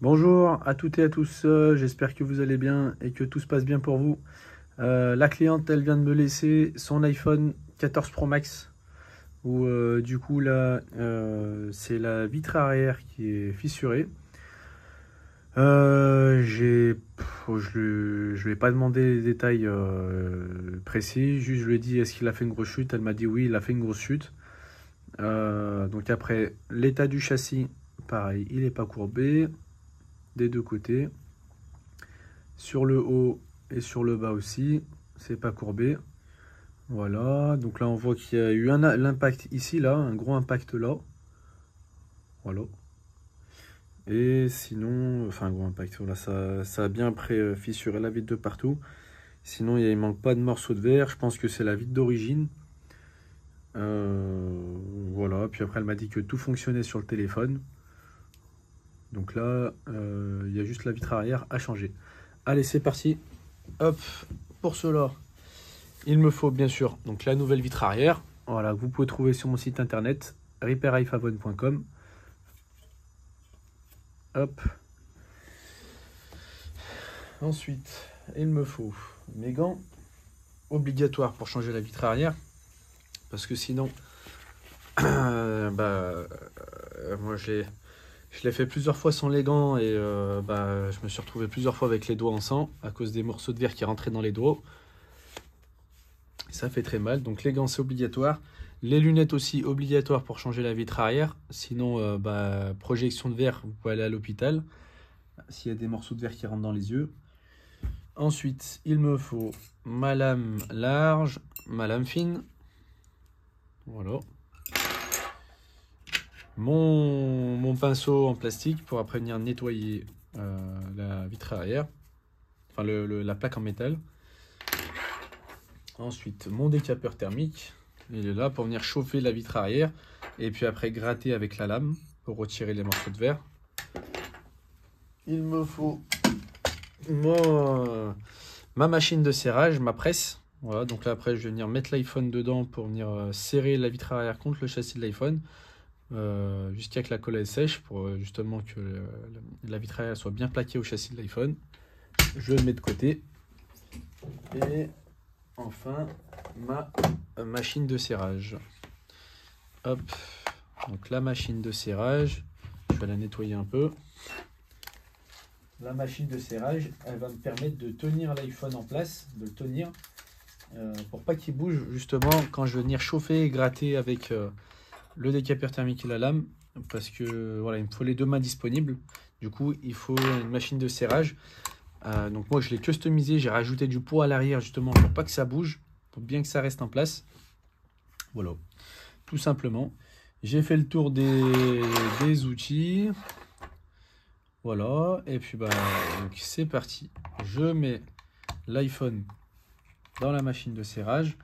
Bonjour à toutes et à tous, j'espère que vous allez bien et que tout se passe bien pour vous. La cliente, elle vient de me laisser son iPhone 14 Pro Max où du coup là, c'est la vitre arrière qui est fissurée. Je lui ai pas demandé les détails précis, juste je lui ai dit est-ce qu'il a fait une grosse chute. Elle m'a dit oui, il a fait une grosse chute. Donc après, l'état du châssis, pareil, il n'est pas courbé des deux côtés. Sur le haut et sur le bas aussi, c'est pas courbé. Voilà, donc là on voit qu'il y a eu l'impact ici, là, un gros impact là. Voilà. Et sinon, enfin un gros impact, voilà, ça a bien fissuré la vitre de partout. Sinon, il manque pas de morceaux de verre, je pense que c'est la vitre d'origine. Voilà, puis après elle m'a dit que tout fonctionnait sur le téléphone. Donc là, il y a juste la vitre arrière à changer. Allez, c'est parti. Hop, pour cela, il me faut bien sûr donc la nouvelle vitre arrière, voilà, que vous pouvez trouver sur mon site internet repairiphone.com. Hop. Ensuite, il me faut mes gants obligatoires pour changer la vitre arrière, parce que sinon, moi je l'ai fait plusieurs fois sans les gants et je me suis retrouvé plusieurs fois avec les doigts en sang à cause des morceaux de verre qui rentraient dans les doigts. Ça fait très mal, donc les gants c'est obligatoire. Les lunettes aussi obligatoires pour changer la vitre arrière. Sinon, projection de verre, vous pouvez aller à l'hôpital s'il y a des morceaux de verre qui rentrent dans les yeux. Ensuite, il me faut ma lame large, ma lame fine. Voilà. Mon pinceau en plastique pour après venir nettoyer la vitre arrière. Enfin, la plaque en métal. Ensuite, mon décapeur thermique. Il est là pour venir chauffer la vitre arrière. Et puis après, gratter avec la lame pour retirer les morceaux de verre. Il me faut ma machine de serrage, ma presse. Voilà, donc là après, je vais venir mettre l'iPhone dedans pour venir serrer la vitre arrière contre le châssis de l'iPhone. Jusqu'à que la colle elle sèche pour justement que la vitre arrière soit bien plaquée au châssis de l'iPhone. Je le mets de côté. Et enfin, ma machine de serrage. Hop, donc la machine de serrage, je vais la nettoyer un peu. La machine de serrage, elle va me permettre de tenir l'iPhone en place, de le tenir, pour pas qu'il bouge justement quand je vais venir chauffer et gratter avec le décapeur thermique et la lame, parce que voilà, il me faut les deux mains disponibles. Du coup, il faut une machine de serrage. Donc moi, je l'ai customisé, j'ai rajouté du poids à l'arrière justement pour pas que ça bouge, pour bien que ça reste en place. Voilà, tout simplement. J'ai fait le tour des outils. Voilà, et puis donc c'est parti. Je mets l'iPhone dans la machine de serrage.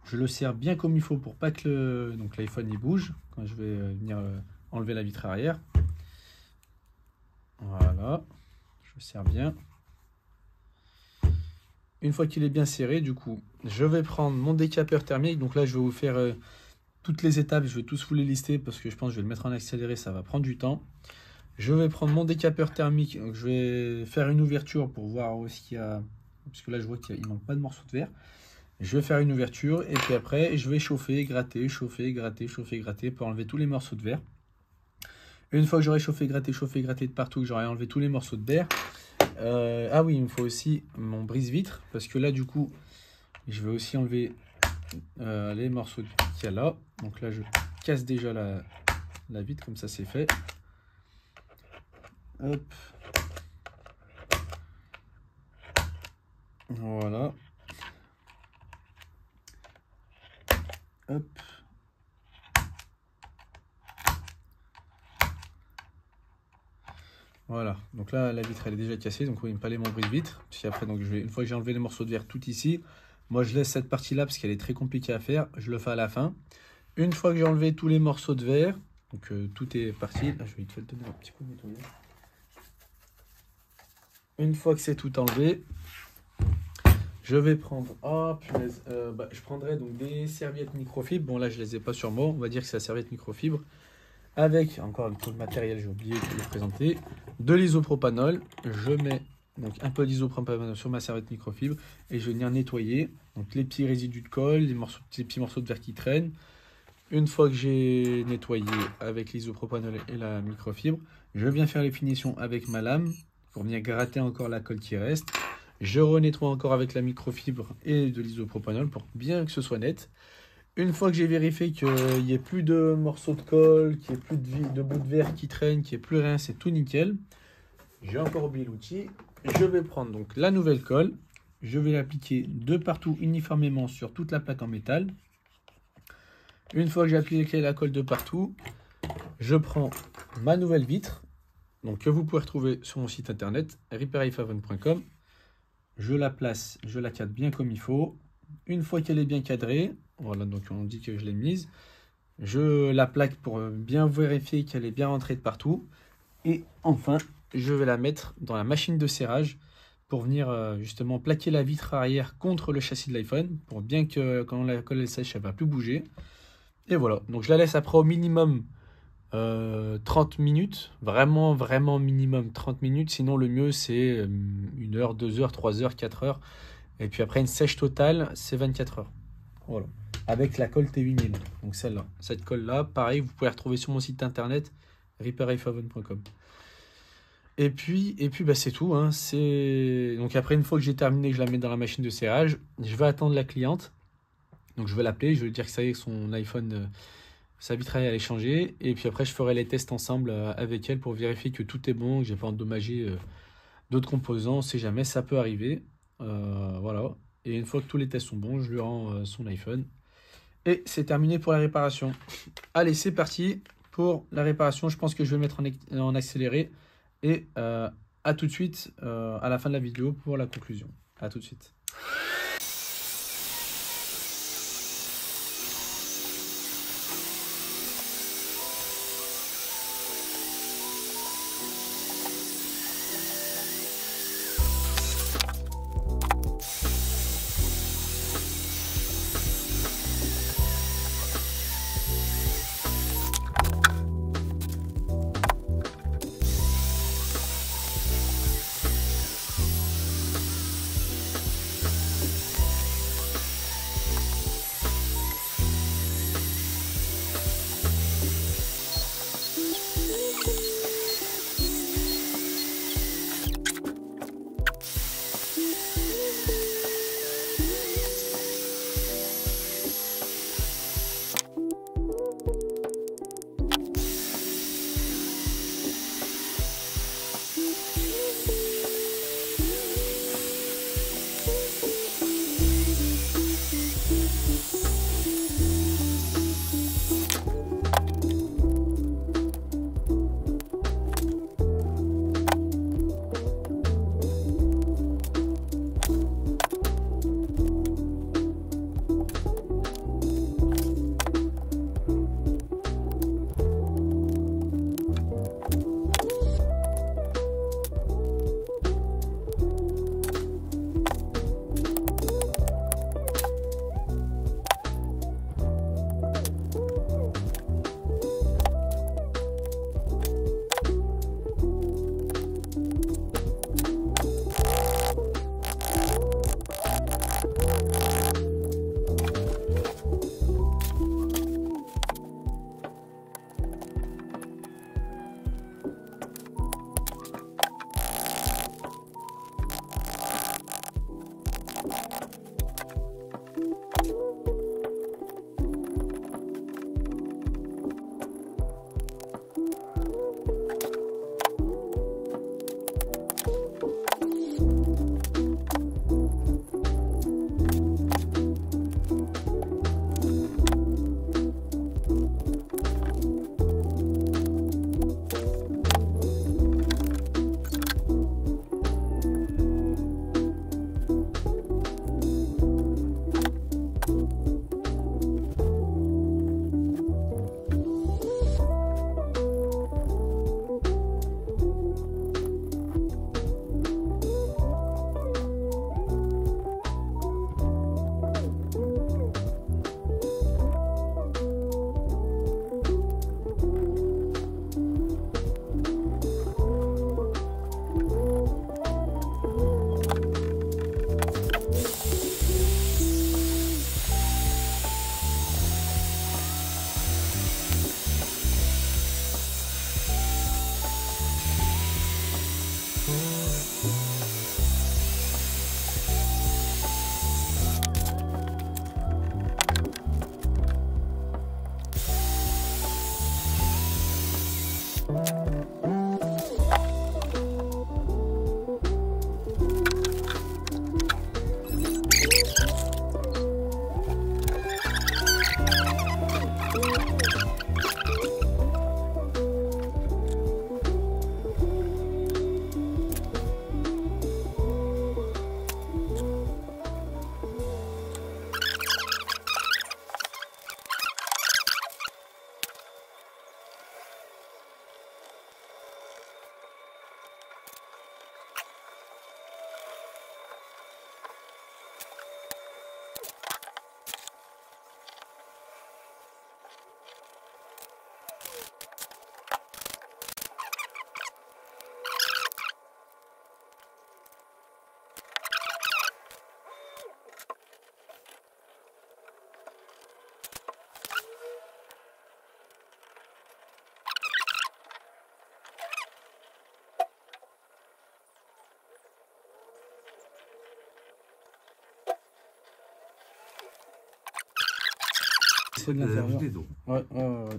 Je le serre bien comme il faut pour pas que l'iPhone il bouge quand je vais venir enlever la vitre arrière. Voilà, je serre bien. Une fois qu'il est bien serré, du coup, je vais prendre mon décapeur thermique. Donc là, je vais vous faire toutes les étapes. Je vais tous vous les lister parce que je pense que je vais le mettre en accéléré. Ça va prendre du temps. Je vais prendre mon décapeur thermique. Donc je vais faire une ouverture pour voir où est-ce qu'il y a... Parce que là, je vois qu'il ne manque pas de morceaux de verre. Je vais faire une ouverture et puis après, je vais chauffer, gratter, chauffer, gratter, chauffer, gratter pour enlever tous les morceaux de verre. Une fois que j'aurai chauffé, gratté de partout, que j'aurai enlevé tous les morceaux de verre. Ah oui, il me faut aussi mon brise-vitre parce que là, du coup, je vais aussi enlever les morceaux qu'il y a là. Donc là, je casse déjà la vitre, comme ça, c'est fait. Hop. Voilà. Hop. Voilà, donc là la vitre elle est déjà cassée, donc oui, il me fallait mon brise-vitre. Puis après, donc, une fois que j'ai enlevé les morceaux de verre tout ici, moi je laisse cette partie là parce qu'elle est très compliquée à faire, je le fais à la fin. Une fois que j'ai enlevé tous les morceaux de verre, donc tout est parti, là je vais te donner un petit peu de nettoyage. Une fois que c'est tout enlevé, je vais prendre, je prendrai donc des serviettes microfibres. Bon là je les ai pas sur moi, on va dire que c'est la serviette microfibre. Avec, encore tout le matériel, j'ai oublié de le présenter, de l'isopropanol. Je mets donc un peu d'isopropanol sur ma serviette microfibre et je vais venir nettoyer donc les petits résidus de colle, les petits morceaux de verre qui traînent. Une fois que j'ai nettoyé avec l'isopropanol et la microfibre, je viens faire les finitions avec ma lame pour venir gratter encore la colle qui reste. Je renettoie encore avec la microfibre et de l'isopropanol pour bien que ce soit net. Une fois que j'ai vérifié qu'il n'y ait plus de morceaux de colle, qu'il n'y ait plus de bouts de verre qui traînent, qu'il n'y ait plus rien, c'est tout nickel. J'ai encore oublié l'outil. Je vais prendre donc la nouvelle colle. Je vais l'appliquer de partout uniformément sur toute la plaque en métal. Une fois que j'ai appliqué la colle de partout, je prends ma nouvelle vitre, donc que vous pouvez retrouver sur mon site internet repairifavon.com. Je la place, je la cadre bien comme il faut. Une fois qu'elle est bien cadrée, voilà, donc on dit que je l'ai mise, je la plaque pour bien vérifier qu'elle est bien rentrée de partout. Et enfin, je vais la mettre dans la machine de serrage pour venir justement plaquer la vitre arrière contre le châssis de l'iPhone, pour bien que quand la colle est sèche, elle ne va plus bouger. Et voilà, donc je la laisse après au minimum 30 minutes, vraiment minimum 30 minutes, sinon le mieux c'est 1 heure, 2 heures, 3 heures, 4 heures, et puis après une sèche totale c'est 24 heures, voilà, avec la colle T8000, donc celle-là, cette colle-là, pareil, vous pouvez la retrouver sur mon site internet repairifavon.com. Et puis bah, c'est tout, hein. Donc après une fois que j'ai terminé, que je la mets dans la machine de serrage, je vais attendre la cliente. Donc je vais l'appeler, je vais lui dire que ça y est, son iPhone, sa vitre elle est changée. Et puis après, je ferai les tests ensemble avec elle pour vérifier que tout est bon, que j'ai pas endommagé d'autres composants. On sait jamais, ça peut arriver. Voilà. Et une fois que tous les tests sont bons, je lui rends son iPhone. Et c'est terminé pour la réparation. Allez, c'est parti pour la réparation. Je pense que je vais mettre en accéléré. Et à tout de suite à la fin de la vidéo pour la conclusion. À tout de suite. c'est de Il a l'intérieur. ajouté, donc. Ouais, ouais, ouais, ouais.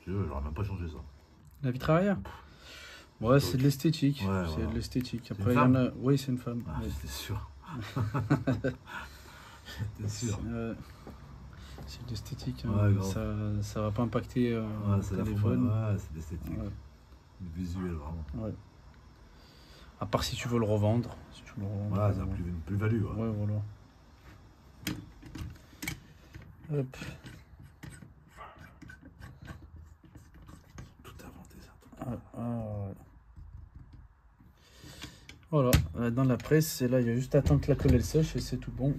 J'aurais même pas changé ça. La vitre arrière? Ouais, c'est de l'esthétique. Ouais, C'est voilà. de l'esthétique. C'est Après, une il y en femme? a. Oui, c'est une femme. Ah, Ouais. j'étais sûr. J'étais sûr. C'est de l'esthétique. Hein. Ouais, grave. Ça va pas impacter Ouais, le c'est la téléphone. ouais, c'est l'esthétique. Ouais. Le visuel, vraiment. Ouais. À part si tu veux le revendre. Si tu veux le revendre, Voilà, ça a une plus-value. Ouais. Ouais, voilà. Hop. Tout inventé, ça. Ah, ouais. Voilà, dans la presse, et là il y a juste à attendre que la colle elle sèche et c'est tout bon.